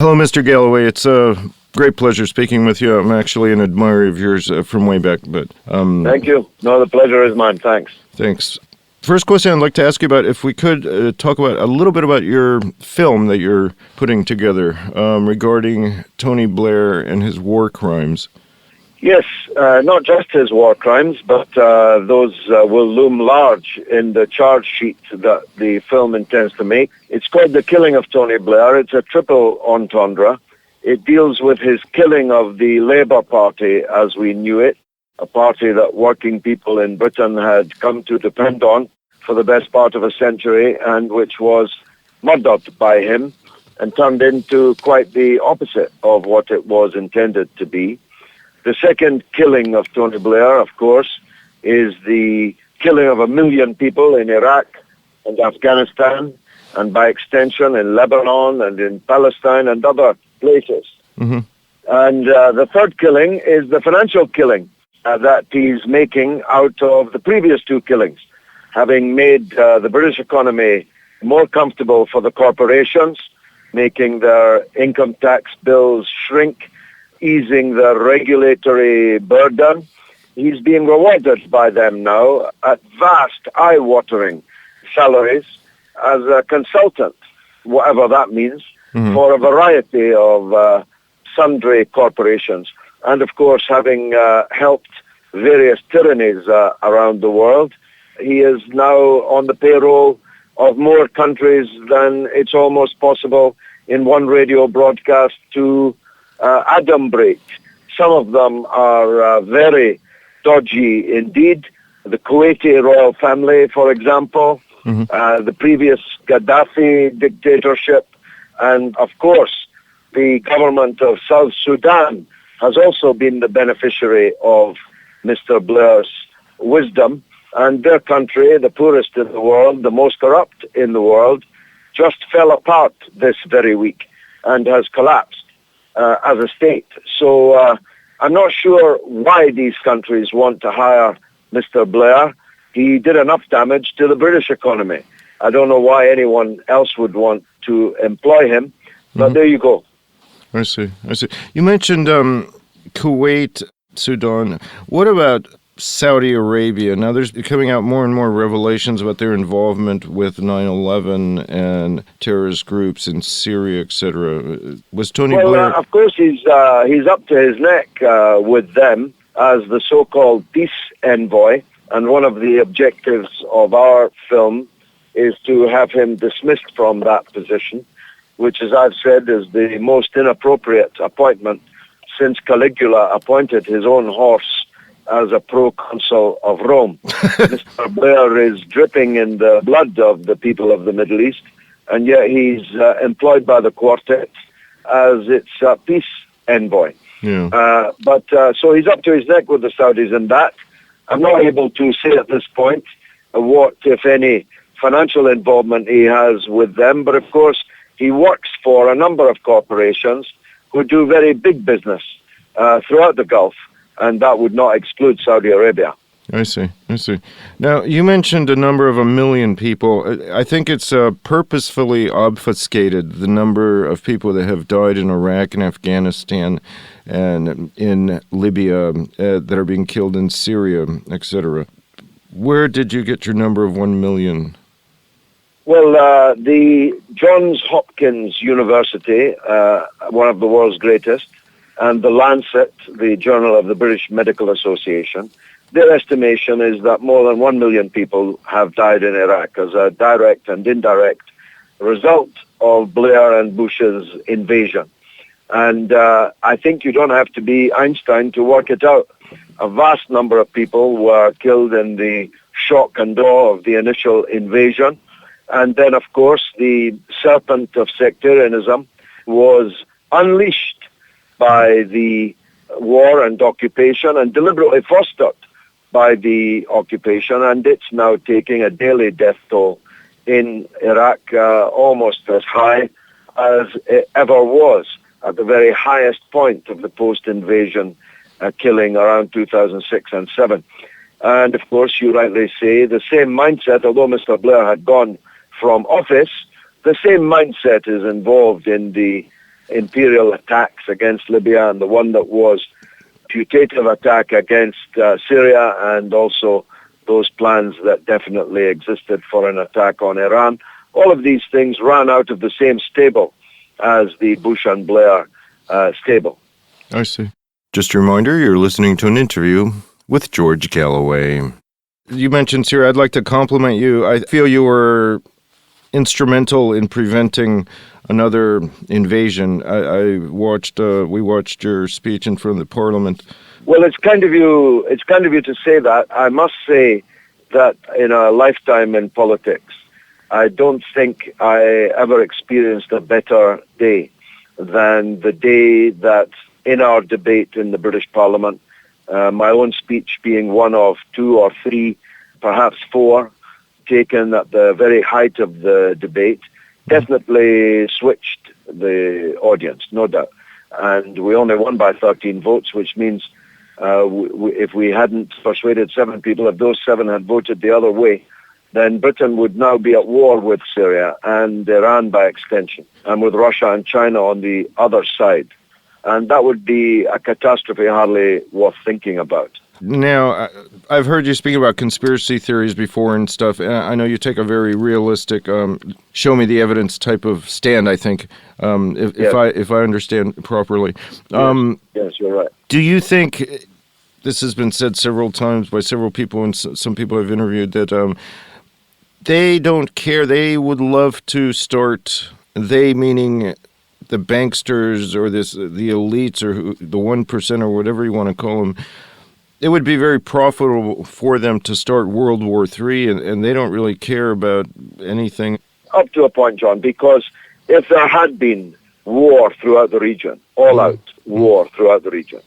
Hello, Mr. Galloway. It's a great pleasure speaking with you. I'm actually an admirer of yours from way back. But Thank you. No, the pleasure is mine. Thanks. Thanks. First question I'd like to ask you about, if we could talk about a little bit about your film that you're putting together regarding Tony Blair and his war crimes. Yes, not just his war crimes, but those will loom large in the charge sheet that the film intends to make. It's called The Killing of Tony Blair. It's a triple entendre. It deals with his killing of the Labour Party as we knew it, a party that working people in Britain had come to depend on for the best part of a century, and which was murdered by him and turned into quite the opposite of what it was intended to be. The second killing of Tony Blair, of course, is the killing of 1 million people in Iraq and Afghanistan, and by extension in Lebanon and in Palestine and other places. Mm-hmm. And the third killing is the financial killing that he's making out of the previous two killings, having made the British economy more comfortable for the corporations, making their income tax bills shrink, easing the regulatory burden. He's being rewarded by them now at vast, eye-watering salaries as a consultant, whatever that means, for a variety of sundry corporations. And of course, having helped various tyrannies around the world, he is now on the payroll of more countries than it's almost possible in one radio broadcast to adumbrate. Some of them are very dodgy indeed. The Kuwaiti royal family, for example, the previous Gaddafi dictatorship, and of course the government of South Sudan has also been the beneficiary of Mr. Blair's wisdom, and their country, the poorest in the world, the most corrupt in the world, just fell apart this very week and has collapsed as a state. So I'm not sure why these countries want to hire Mr. Blair. He did enough damage to the British economy. I don't know why anyone else would want to employ him, but there you go. I see. You mentioned Kuwait, Sudan. What about Saudi Arabia? Now there's coming out more and more revelations about their involvement with 9/11 and terrorist groups in Syria, etc. Was Tony Blair... of course, he's up to his neck with them as the so-called peace envoy, and one of the objectives of our film is to have him dismissed from that position, which, as I've said, is the most inappropriate appointment since Caligula appointed his own horse as a proconsul of Rome. Mr. Blair is dripping in the blood of the people of the Middle East, and yet he's employed by the quartet as its peace envoy. Yeah. So he's up to his neck with the Saudis in that. I'm not able to say at this point what, if any, financial involvement he has with them, but of course he works for a number of corporations who do very big business throughout the Gulf, and that would not exclude Saudi Arabia. I see. Now, you mentioned a number of 1 million people. I think it's purposefully obfuscated, the number of people that have died in Iraq and Afghanistan and in Libya that are being killed in Syria, etc. Where did you get your number of 1 million? Well, the Johns Hopkins University, one of the world's greatest, and the Lancet, the Journal of the British Medical Association, their estimation is that more than 1 million people have died in Iraq as a direct and indirect result of Blair and Bush's invasion. And I think you don't have to be Einstein to work it out. A vast number of people were killed in the shock and awe of the initial invasion. And then, of course, the serpent of sectarianism was unleashed by the war and occupation and deliberately fostered by the occupation, and it's now taking a daily death toll in Iraq almost as high as it ever was at the very highest point of the post-invasion killing around 2006 and 7. And of course, you rightly say, the same mindset, although Mr. Blair had gone from office, the same mindset is involved in the imperial attacks against Libya and the one that was putative attack against Syria, and also those plans that definitely existed for an attack on Iran. All of these things ran out of the same stable as the Bush and Blair stable. I see. Just a reminder, you're listening to an interview with George Galloway. You mentioned Syria. I'd like to compliment you. I feel you were instrumental in preventing another invasion. We watched your speech in front of the Parliament. Well, it's kind of you to say that. I must say that in a lifetime in politics, I don't think I ever experienced a better day than the day that in our debate in the British Parliament, my own speech being one of 2 or 3, perhaps 4, taken at the very height of the debate, definitely switched the audience, no doubt. And we only won by 13 votes, which means if we hadn't persuaded 7 people, if those 7 had voted the other way, then Britain would now be at war with Syria and Iran by extension, and with Russia and China on the other side. And that would be a catastrophe hardly worth thinking about. Now, I've heard you speak about conspiracy theories before and stuff. And I know you take a very realistic, show me the evidence type of stand, I think, if I understand properly. Yes, you're right. Do you think, this has been said several times by several people and some people I've interviewed, that they don't care, they would love to start, they meaning the banksters or the elites or the 1% or whatever you want to call them, it would be very profitable for them to start World War III, and they don't really care about anything. Up to a point, John, because if there had been war throughout the region, all-out war throughout the region,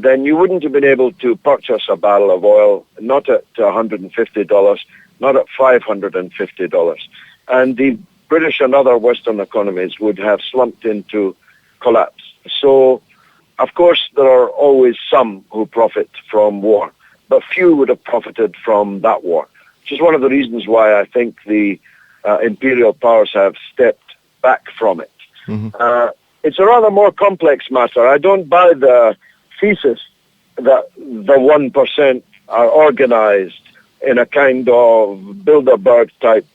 then you wouldn't have been able to purchase a barrel of oil, not at $150, not at $550. And the British and other Western economies would have slumped into collapse. So, of course, there are always some who profit from war, but few would have profited from that war, which is one of the reasons why I think the imperial powers have stepped back from it. It's a rather more complex matter. I don't buy the thesis that the 1% are organized in a kind of Bilderberg type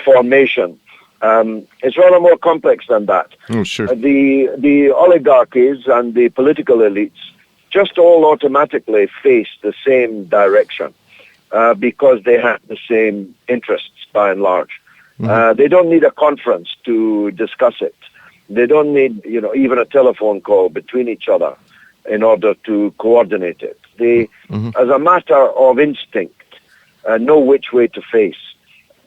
formation. It's rather more complex than that. Oh, sure. The oligarchies and the political elites just all automatically face the same direction because they have the same interests by and large. They don't need a conference to discuss it. They don't need, even a telephone call between each other in order to coordinate it. They, as a matter of instinct, know which way to face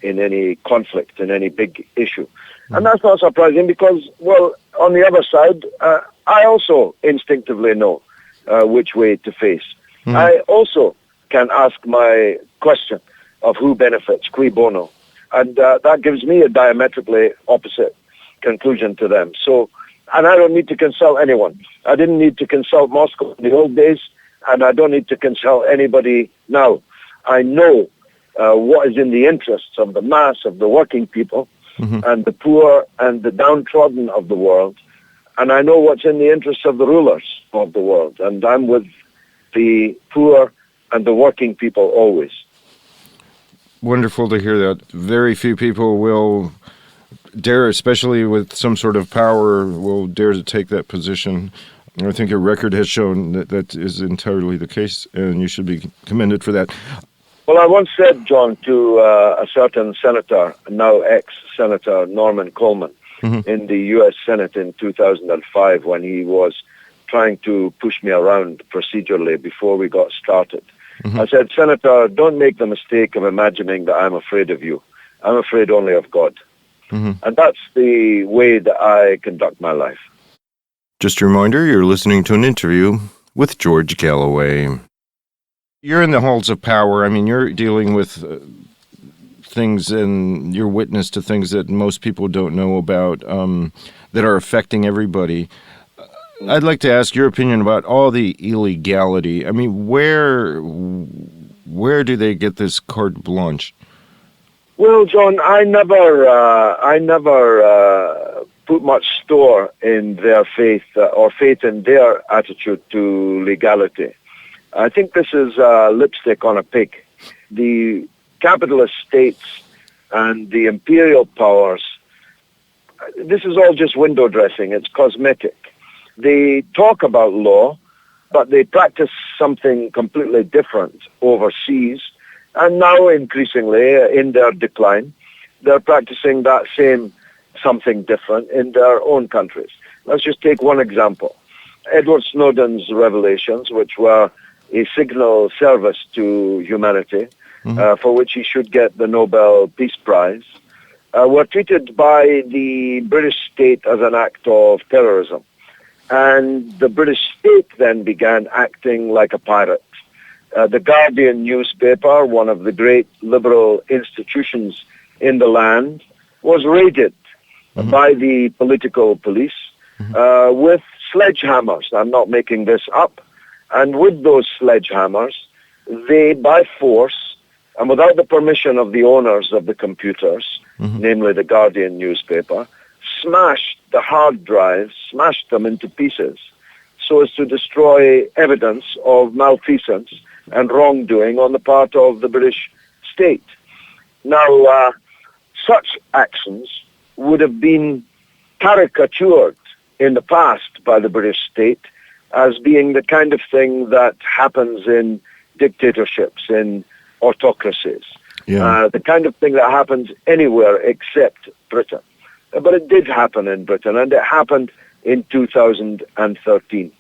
in any conflict, in any big issue. And that's not surprising because, well, on the other side, I also instinctively know which way to face. I also can ask my question of who benefits, cui bono, and that gives me a diametrically opposite conclusion to them. So, and I don't need to consult anyone. I didn't need to consult Moscow in the old days, and I don't need to consult anybody now. I know what is in the interests of the mass of the working people and the poor and the downtrodden of the world. And I know what's in the interests of the rulers of the world. And I'm with the poor and the working people always. Wonderful to hear that. Very few people will dare, especially with some sort of power, will dare to take that position. I think your record has shown that that is entirely the case, and you should be commended for that. Well, I once said, John, to a certain senator, now ex-Senator Norman Coleman, in the U.S. Senate in 2005 when he was trying to push me around procedurally before we got started. I said, Senator, don't make the mistake of imagining that I'm afraid of you. I'm afraid only of God. And that's the way that I conduct my life. Just a reminder, you're listening to an interview with George Galloway. You're in the halls of power. I mean, you're dealing with things and you're witness to things that most people don't know about that are affecting everybody. I'd like to ask your opinion about all the illegality. I mean, where do they get this carte blanche? Well, John, I never put much store in their faith or faith in their attitude to legality. I think this is lipstick on a pig. The capitalist states and the imperial powers, this is all just window dressing. It's cosmetic. They talk about law, but they practice something completely different overseas. And now, increasingly, in their decline, they're practicing that same something different in their own countries. Let's just take one example. Edward Snowden's revelations, which were a signal service to humanity, for which he should get the Nobel Peace Prize, were treated by the British state as an act of terrorism. And the British state then began acting like a pirate. The Guardian newspaper, one of the great liberal institutions in the land, was raided by the political police with sledgehammers. I'm not making this up. And with those sledgehammers, they, by force, and without the permission of the owners of the computers, namely the Guardian newspaper, smashed the hard drives, smashed them into pieces, so as to destroy evidence of malfeasance and wrongdoing on the part of the British state. Now, such actions would have been caricatured in the past by the British state as being the kind of thing that happens in dictatorships, in autocracies, the kind of thing that happens anywhere except Britain. But it did happen in Britain, and it happened in 2013.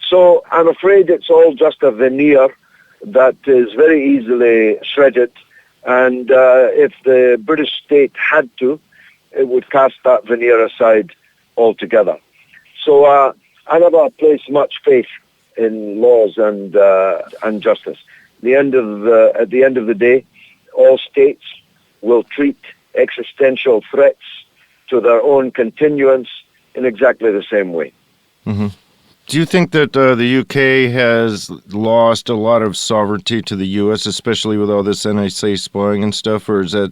So I'm afraid it's all just a veneer that is very easily shredded, and if the British state had to, it would cast that veneer aside altogether. So I never place much faith in laws and justice. At the end of the day, all states will treat existential threats to their own continuance in exactly the same way. Do you think that the UK has lost a lot of sovereignty to the U.S., especially with all this NSA spying and stuff, or is that...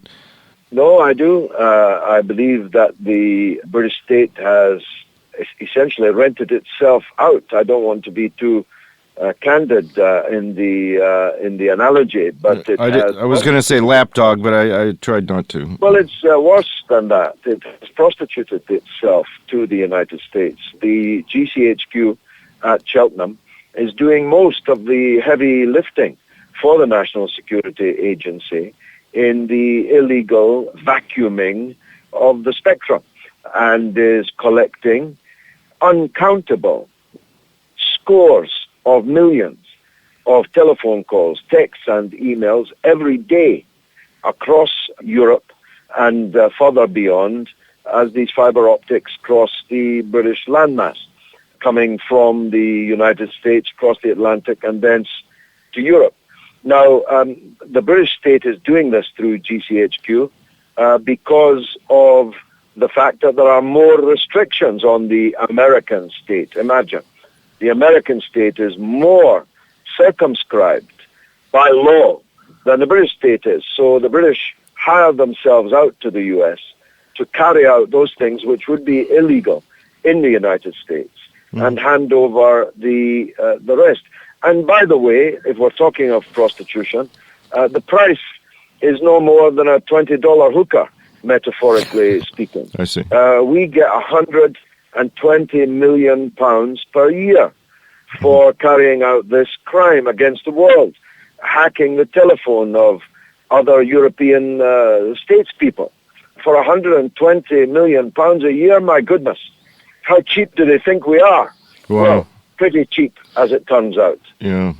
No, I do. I believe that the British state has essentially rented itself out. I don't want to be too candid in the analogy, but I was going to say lapdog, but I tried not to. Well, it's worse than that. It has prostituted itself to the United States. The GCHQ at Cheltenham is doing most of the heavy lifting for the National Security Agency in the illegal vacuuming of the spectrum, and is collecting uncountable scores of millions of telephone calls, texts and emails every day across Europe and further beyond as these fiber optics cross the British landmass, coming from the United States, across the Atlantic and thence to Europe. Now, the British state is doing this through GCHQ because of the fact that there are more restrictions on the American state. Imagine, the American state is more circumscribed by law than the British state is. So the British hire themselves out to the U.S. to carry out those things which would be illegal in the United States and hand over the rest. And by the way, if we're talking of prostitution, the price is no more than a $20 hooker, metaphorically speaking. I see. We get £120 million per year for carrying out this crime against the world, hacking the telephone of other European statespeople. For £120 million a year, my goodness, how cheap do they think we are? Wow. Well, pretty cheap, as it turns out. Yeah.